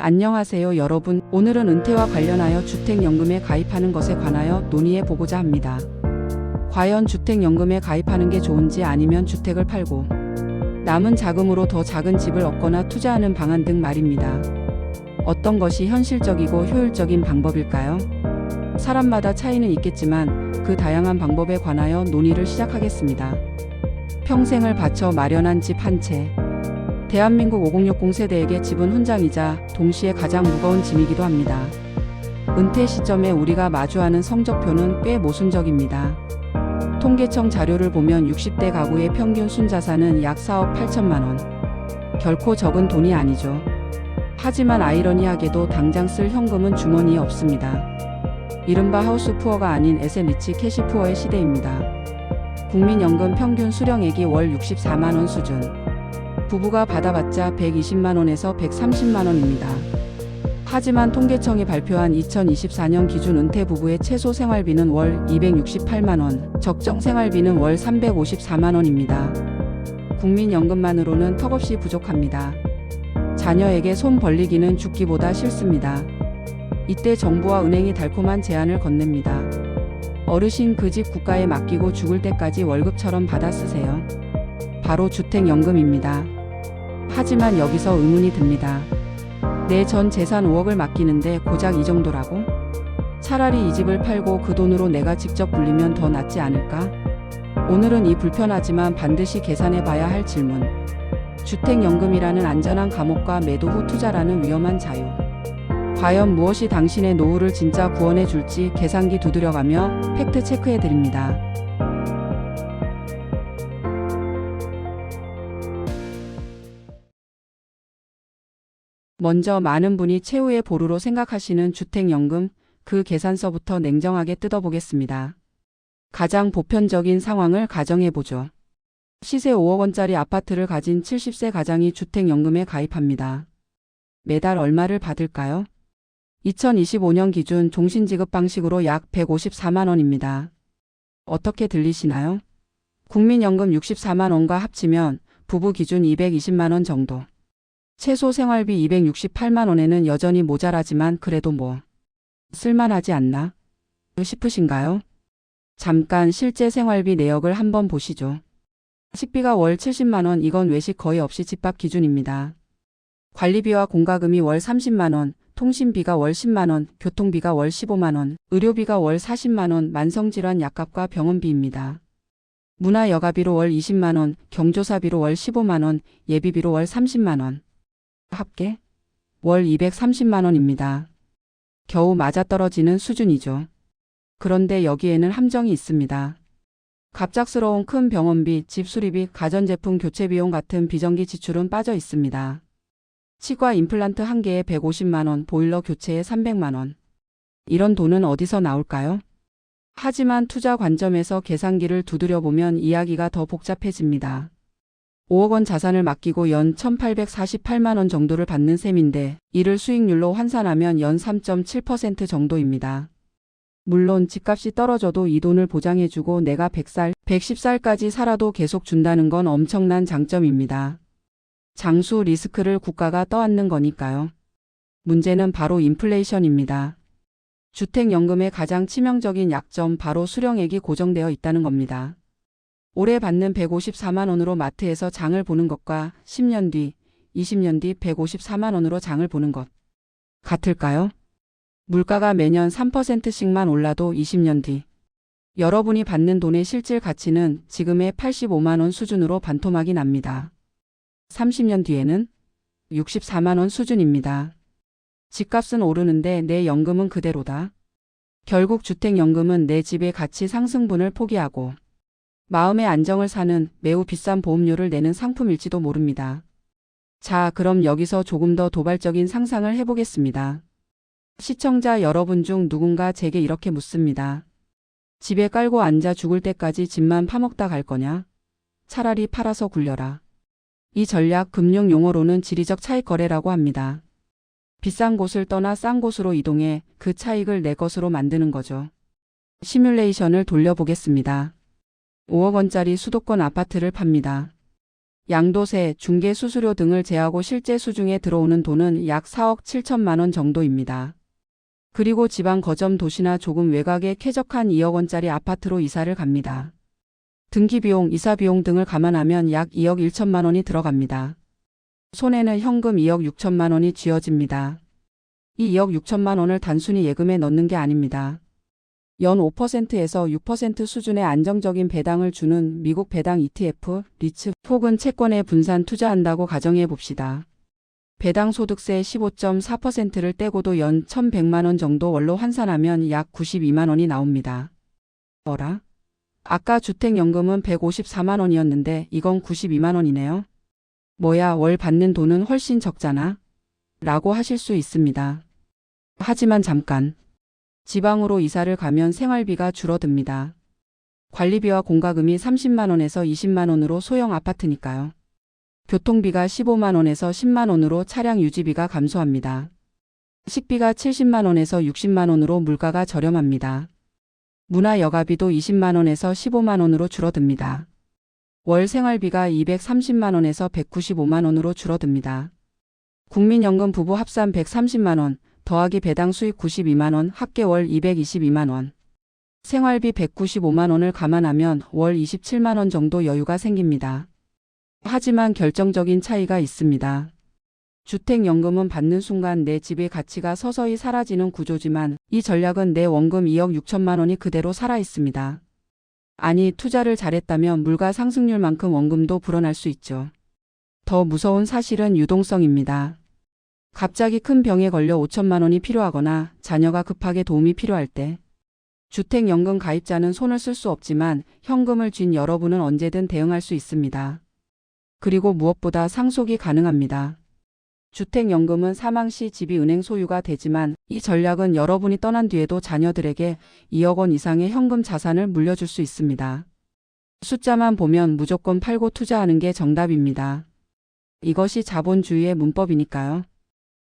안녕하세요 여러분. 오늘은 은퇴와 관련하여 주택연금에 가입하는 것에 관하여 논의해 보고자 합니다. 과연 주택연금에 가입하는 게 좋은지 아니면 주택을 팔고 남은 자금으로 더 작은 집을 얻거나 투자하는 방안 등 말입니다. 어떤 것이 현실적이고 효율적인 방법일까요? 사람마다 차이는 있겠지만 그 다양한 방법에 관하여 논의를 시작하겠습니다. 평생을 바쳐 마련한 집 한 채. 대한민국 5060 세대에게 집은 훈장이자 동시에 가장 무거운 짐이기도 합니다. 은퇴 시점에 우리가 마주하는 성적표는 꽤 모순적입니다. 통계청 자료를 보면 60대 가구의 평균 순자산은 약 4억 8천만 원. 결코 적은 돈이 아니죠. 하지만 아이러니하게도 당장 쓸 현금은 주머니에 없습니다. 이른바 하우스푸어가 아닌 에셋 리치 캐시푸어의 시대입니다. 국민연금 평균 수령액이 월 64만 원 수준. 부부가 받아봤자 120만원에서 130만원입니다. 하지만 통계청이 발표한 2024년 기준 은퇴 부부의 최소 생활비는 월 268만원, 적정 생활비는 월 354만원입니다. 국민연금만으로는 턱없이 부족합니다. 자녀에게 손 벌리기는 죽기보다 싫습니다. 이때 정부와 은행이 달콤한 제안을 건넵니다. 어르신 그 집 국가에 맡기고 죽을 때까지 월급처럼 받아 쓰세요. 바로 주택연금입니다. 하지만 여기서 의문이 듭니다. 내 전 재산 5억을 맡기는데 고작 이 정도라고? 차라리 이 집을 팔고 그 돈으로 내가 직접 굴리면 더 낫지 않을까? 오늘은 이 불편하지만 반드시 계산해 봐야 할 질문. 주택연금이라는 안전한 감옥과 매도 후 투자라는 위험한 자유. 과연 무엇이 당신의 노후를 진짜 구원해 줄지 계산기 두드려가며 팩트 체크해 드립니다. 먼저 많은 분이 최후의 보루로 생각하시는 주택연금, 그 계산서부터 냉정하게 뜯어보겠습니다. 가장 보편적인 상황을 가정해보죠. 시세 5억 원짜리 아파트를 가진 70세 가장이 주택연금에 가입합니다. 매달 얼마를 받을까요? 2025년 기준 종신지급 방식으로 약 154만 원입니다. 어떻게 들리시나요? 국민연금 64만 원과 합치면 부부 기준 220만 원 정도. 최소 생활비 268만 원에는 여전히 모자라지만 그래도 뭐 쓸만하지 않나 싶으신가요? 잠깐 실제 생활비 내역을 한번 보시죠. 식비가 월 70만 원, 이건 외식 거의 없이 집밥 기준입니다. 관리비와 공과금이 월 30만 원, 통신비가 월 10만 원, 교통비가 월 15만 원, 의료비가 월 40만 원, 만성질환 약값과 병원비입니다. 문화여가비로 월 20만 원, 경조사비로 월 15만 원, 예비비로 월 30만 원. 합계 월 230만 원입니다. 겨우 맞아떨어지는 수준이죠. 그런데 여기에는 함정이 있습니다. 갑작스러운 큰 병원비, 집 수리비, 가전제품 교체 비용 같은 비정기 지출은 빠져 있습니다. 치과 임플란트 한 개에 150만 원, 보일러 교체에 300만 원. 이런 돈은 어디서 나올까요? 하지만 투자 관점에서 계산기를 두드려보면 이야기가 더 복잡해집니다. 5억 원 자산을 맡기고 연 1,848만 원 정도를 받는 셈인데 이를 수익률로 환산하면 연 3.7% 정도입니다. 물론 집값이 떨어져도 이 돈을 보장해주고 내가 100살, 110살까지 살아도 계속 준다는 건 엄청난 장점입니다. 장수 리스크를 국가가 떠안는 거니까요. 문제는 바로 인플레이션입니다. 주택연금의 가장 치명적인 약점, 바로 수령액이 고정되어 있다는 겁니다. 올해 받는 154만 원으로 마트에서 장을 보는 것과 10년 뒤, 20년 뒤 154만 원으로 장을 보는 것 같을까요? 물가가 매년 3%씩만 올라도 20년 뒤 여러분이 받는 돈의 실질 가치는 지금의 85만 원 수준으로 반토막이 납니다. 30년 뒤에는 64만 원 수준입니다. 집값은 오르는데 내 연금은 그대로다. 결국 주택연금은 내 집의 가치 상승분을 포기하고 마음의 안정을 사는 매우 비싼 보험료를 내는 상품일지도 모릅니다. 자, 그럼 여기서 조금 더 도발적인 상상을 해보겠습니다. 시청자 여러분 중 누군가 제게 이렇게 묻습니다. 집에 깔고 앉아 죽을 때까지 집만 파먹다 갈 거냐? 차라리 팔아서 굴려라. 이 전략 금융 용어로는 지리적 차익 거래라고 합니다. 비싼 곳을 떠나 싼 곳으로 이동해 그 차익을 내 것으로 만드는 거죠. 시뮬레이션을 돌려보겠습니다. 5억 원짜리 수도권 아파트를 팝니다. 양도세, 중개 수수료 등을 제하고 실제 수중에 들어오는 돈은 약 4억 7천만 원 정도입니다. 그리고 지방 거점 도시나 조금 외곽에 쾌적한 2억 원짜리 아파트로 이사를 갑니다. 등기비용, 이사비용 등을 감안하면 약 2억 1천만 원이 들어갑니다. 손에는 현금 2억 6천만 원이 쥐어집니다. 이 2억 6천만 원을 단순히 예금에 넣는 게 아닙니다. 연 5%에서 6% 수준의 안정적인 배당을 주는 미국 배당 ETF, 리츠 혹은 채권에 분산 투자한다고 가정해 봅시다. 배당 소득세 15.4%를 떼고도 연 1,100만 원 정도 월로 환산하면 약 92만 원이 나옵니다. 어라? 아까 주택연금은 154만 원이었는데 이건 92만 원이네요. 뭐야, 월 받는 돈은 훨씬 적잖아? 라고 하실 수 있습니다. 하지만 잠깐. 지방으로 이사를 가면 생활비가 줄어듭니다. 관리비와 공과금이 30만 원에서 20만 원으로 소형 아파트니까요. 교통비가 15만 원에서 10만 원으로 차량 유지비가 감소합니다. 식비가 70만 원에서 60만 원으로 물가가 저렴합니다. 문화 여가비도 20만 원에서 15만 원으로 줄어듭니다. 월 생활비가 230만 원에서 195만 원으로 줄어듭니다. 국민연금 부부 합산 130만 원, 더하기 배당 수익 92만 원, 합계 월 222만 원. 생활비 195만 원을 감안하면 월 27만 원 정도 여유가 생깁니다. 하지만 결정적인 차이가 있습니다. 주택연금은 받는 순간 내 집의 가치가 서서히 사라지는 구조지만 이 전략은 내 원금 2억 6천만 원이 그대로 살아 있습니다. 아니, 투자를 잘했다면 물가 상승률만큼 원금도 불어날 수 있죠. 더 무서운 사실은 유동성입니다. 갑자기 큰 병에 걸려 5천만 원이 필요하거나 자녀가 급하게 도움이 필요할 때 주택연금 가입자는 손을 쓸 수 없지만 현금을 쥔 여러분은 언제든 대응할 수 있습니다. 그리고 무엇보다 상속이 가능합니다. 주택연금은 사망 시 집이 은행 소유가 되지만 이 전략은 여러분이 떠난 뒤에도 자녀들에게 2억 원 이상의 현금 자산을 물려줄 수 있습니다. 숫자만 보면 무조건 팔고 투자하는 게 정답입니다. 이것이 자본주의의 문법이니까요.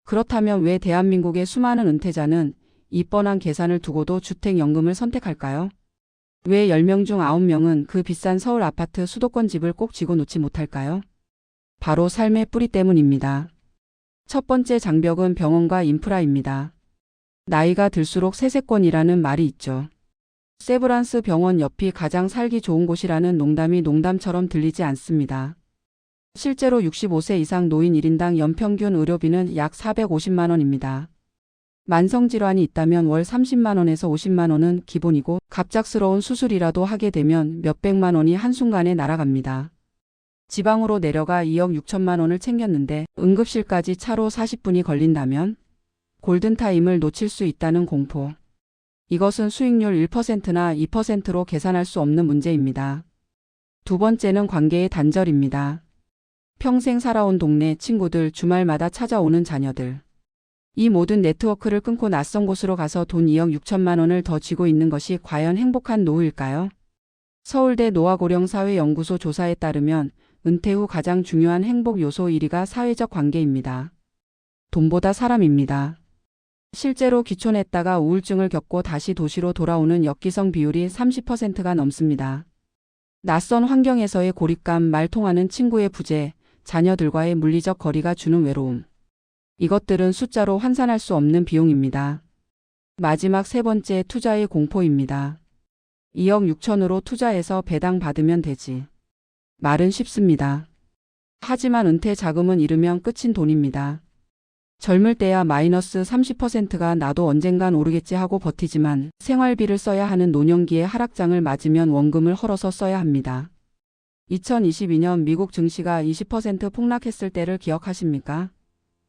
그렇다면 왜 대한민국의 수많은 은퇴자는 이 뻔한 계산을 두고도 주택연금을 선택할까요? 왜 10명 중 9명은 그 비싼 서울 아파트 수도권 집을 꼭 쥐고 놓지 못할까요? 바로 삶의 뿌리 때문입니다. 첫 번째 장벽은 병원과 인프라입니다. 나이가 들수록 세세권이라는 말이 있죠. 세브란스 병원 옆이 가장 살기 좋은 곳이라는 농담이 농담처럼 들리지 않습니다. 실제로 65세 이상 노인 1인당 연평균 의료비는 약 450만 원입니다. 만성질환이 있다면 월 30만 원에서 50만 원은 기본이고 갑작스러운 수술이라도 하게 되면 몇백만 원이 한순간에 날아갑니다. 지방으로 내려가 2억 6천만 원을 챙겼는데 응급실까지 차로 40분이 걸린다면 골든타임을 놓칠 수 있다는 공포. 이것은 수익률 1%나 2%로 계산할 수 없는 문제입니다. 두 번째는 관계의 단절입니다. 평생 살아온 동네 친구들, 주말마다 찾아오는 자녀들. 이 모든 네트워크를 끊고 낯선 곳으로 가서 돈 2억 6천만 원을 더 쥐고 있는 것이 과연 행복한 노후일까요? 서울대 노화고령사회연구소 조사에 따르면 은퇴 후 가장 중요한 행복 요소 1위가 사회적 관계입니다. 돈보다 사람입니다. 실제로 귀촌했다가 우울증을 겪고 다시 도시로 돌아오는 역기성 비율이 30%가 넘습니다. 낯선 환경에서의 고립감, 말 통하는 친구의 부재, 자녀들과의 물리적 거리가 주는 외로움. 이것들은 숫자로 환산할 수 없는 비용입니다. 마지막 세 번째, 투자의 공포입니다. 2억 6천으로 투자해서 배당 받으면 되지. 말은 쉽습니다. 하지만 은퇴 자금은 잃으면 끝인 돈입니다. 젊을 때야 마이너스 30%가 나도 언젠간 오르겠지 하고 버티지만 생활비를 써야 하는 노년기의 하락장을 맞으면 원금을 헐어서 써야 합니다. 2022년 미국 증시가 20% 폭락했을 때를 기억하십니까?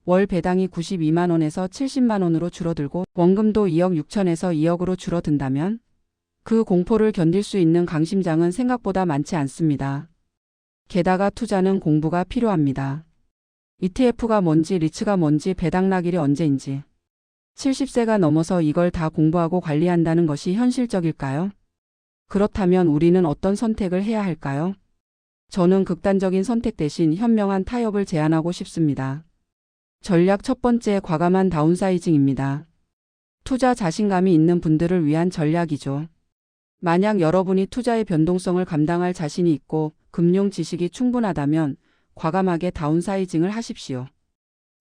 월 배당이 92만 원에서 70만 원으로 줄어들고 원금도 2억 6천에서 2억으로 줄어든다면 그 공포를 견딜 수 있는 강심장은 생각보다 많지 않습니다. 게다가 투자는 공부가 필요합니다. ETF가 뭔지 리츠가 뭔지 배당 나길이 언제인지 70세가 넘어서 이걸 다 공부하고 관리한다는 것이 현실적일까요? 그렇다면 우리는 어떤 선택을 해야 할까요? 저는 극단적인 선택 대신 현명한 타협을 제안하고 싶습니다. 전략 첫 번째, 과감한 다운사이징입니다. 투자 자신감이 있는 분들을 위한 전략이죠. 만약 여러분이 투자의 변동성을 감당할 자신이 있고 금융 지식이 충분하다면 과감하게 다운사이징을 하십시오.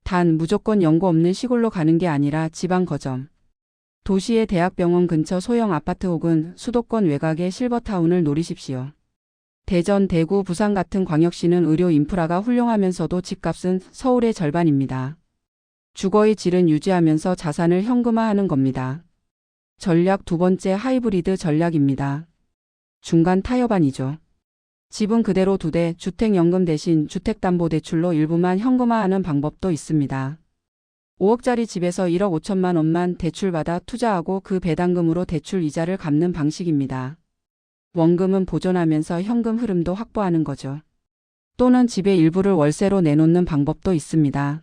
단 무조건 연고 없는 시골로 가는 게 아니라 지방 거점. 도시의 대학병원 근처 소형 아파트 혹은 수도권 외곽의 실버타운을 노리십시오. 대전, 대구, 부산 같은 광역시는 의료 인프라가 훌륭하면서도 집값은 서울의 절반입니다. 주거의 질은 유지하면서 자산을 현금화하는 겁니다. 전략 두 번째 하이브리드 전략입니다. 중간 타협안이죠. 집은 그대로 두되 주택연금 대신 주택담보대출로 일부만 현금화하는 방법도 있습니다. 5억짜리 집에서 1억 5천만 원만 대출받아 투자하고 그 배당금으로 대출 이자를 갚는 방식입니다. 원금은 보존하면서 현금 흐름도 확보하는 거죠. 또는 집의 일부를 월세로 내놓는 방법도 있습니다.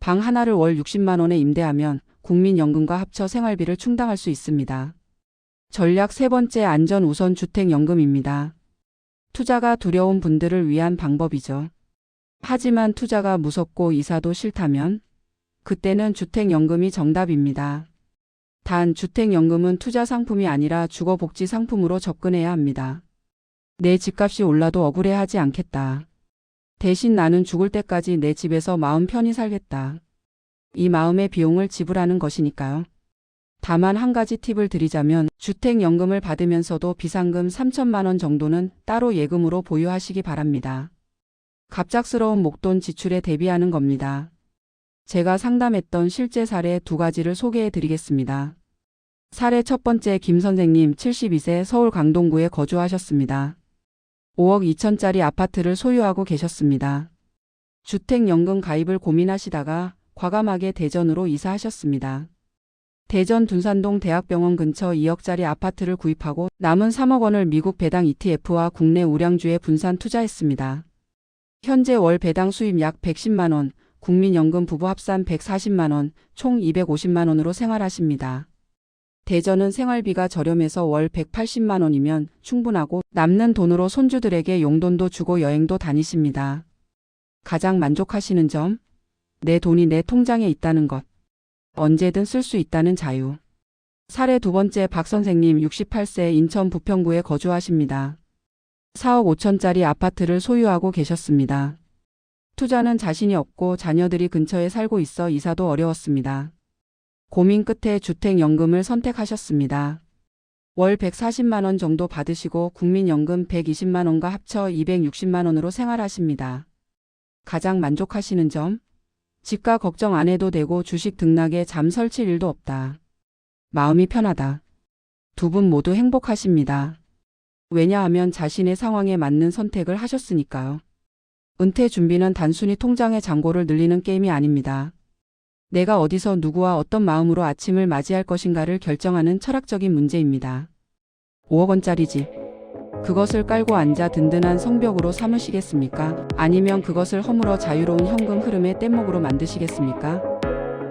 방 하나를 월 60만 원에 임대하면 국민연금과 합쳐 생활비를 충당할 수 있습니다. 전략 세 번째 안전 우선 주택연금입니다. 투자가 두려운 분들을 위한 방법이죠. 하지만 투자가 무섭고 이사도 싫다면 그때는 주택연금이 정답입니다. 단 주택연금은 투자 상품이 아니라 주거복지 상품으로 접근해야 합니다. 내 집값이 올라도 억울해하지 않겠다. 대신 나는 죽을 때까지 내 집에서 마음 편히 살겠다. 이 마음의 비용을 지불하는 것이니까요. 다만 한 가지 팁을 드리자면 주택연금을 받으면서도 비상금 3천만 원 정도는 따로 예금으로 보유하시기 바랍니다. 갑작스러운 목돈 지출에 대비하는 겁니다. 제가 상담했던 실제 사례 두 가지를 소개해 드리겠습니다. 사례 첫 번째, 김 선생님 72세 서울 강동구에 거주하셨습니다. 5억 2천짜리 아파트를 소유하고 계셨습니다. 주택연금 가입을 고민하시다가 과감하게 대전으로 이사하셨습니다. 대전 둔산동 대학병원 근처 2억짜리 아파트를 구입하고 남은 3억 원을 미국 배당 ETF와 국내 우량주에 분산 투자했습니다. 현재 월 배당 수입 약 110만 원, 국민연금 부부 합산 140만 원, 총 250만 원으로 생활하십니다. 대전은 생활비가 저렴해서 월 180만 원이면 충분하고 남는 돈으로 손주들에게 용돈도 주고 여행도 다니십니다. 가장 만족하시는 점? 내 돈이 내 통장에 있다는 것. 언제든 쓸 수 있다는 자유. 사례 두 번째, 박 선생님 68세 인천 부평구에 거주하십니다. 4억 5천짜리 아파트를 소유하고 계셨습니다. 투자는 자신이 없고 자녀들이 근처에 살고 있어 이사도 어려웠습니다. 고민 끝에 주택연금을 선택하셨습니다. 월 140만 원 정도 받으시고 국민연금 120만 원과 합쳐 260만 원으로 생활하십니다. 가장 만족하시는 점? 집가 걱정 안 해도 되고 주식 등락에 잠 설칠 일도 없다. 마음이 편하다. 두 분 모두 행복하십니다. 왜냐하면 자신의 상황에 맞는 선택을 하셨으니까요. 은퇴 준비는 단순히 통장의 잔고를 늘리는 게임이 아닙니다. 내가 어디서 누구와 어떤 마음으로 아침을 맞이할 것인가를 결정하는 철학적인 문제입니다. 5억 원짜리 집. 그것을 깔고 앉아 든든한 성벽으로 삼으시겠습니까? 아니면 그것을 허물어 자유로운 현금 흐름의 뗏목으로 만드시겠습니까?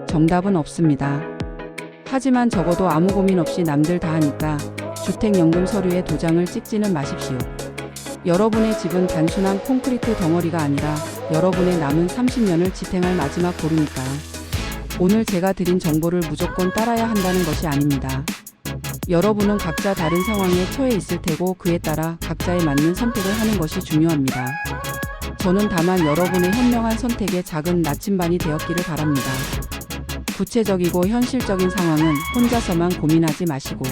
정답은 없습니다. 하지만 적어도 아무 고민 없이 남들 다 하니까 주택연금 서류에 도장을 찍지는 마십시오. 여러분의 집은 단순한 콘크리트 덩어리가 아니라 여러분의 남은 30년을 지탱할 마지막 보루니까요. 오늘 제가 드린 정보를 무조건 따라야 한다는 것이 아닙니다. 여러분은 각자 다른 상황에 처해 있을 테고 그에 따라 각자에 맞는 선택을 하는 것이 중요합니다. 저는 다만 여러분의 현명한 선택에 작은 나침반이 되었기를 바랍니다. 구체적이고 현실적인 상황은 혼자서만 고민하지 마시고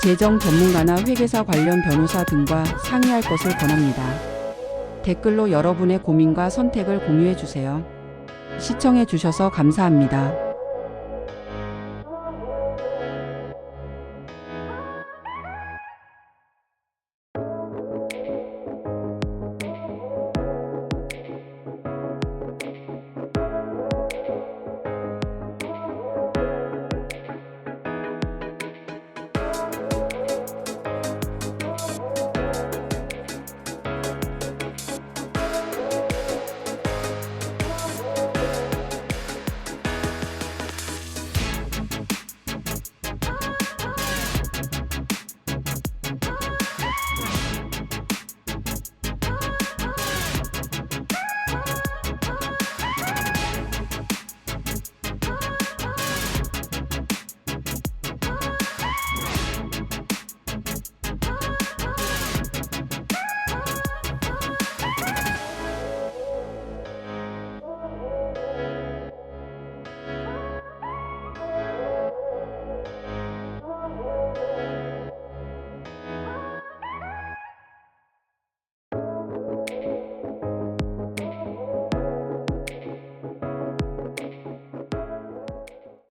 재정 전문가나 회계사 관련 변호사 등과 상의할 것을 권합니다. 댓글로 여러분의 고민과 선택을 공유해 주세요. 시청해 주셔서 감사합니다.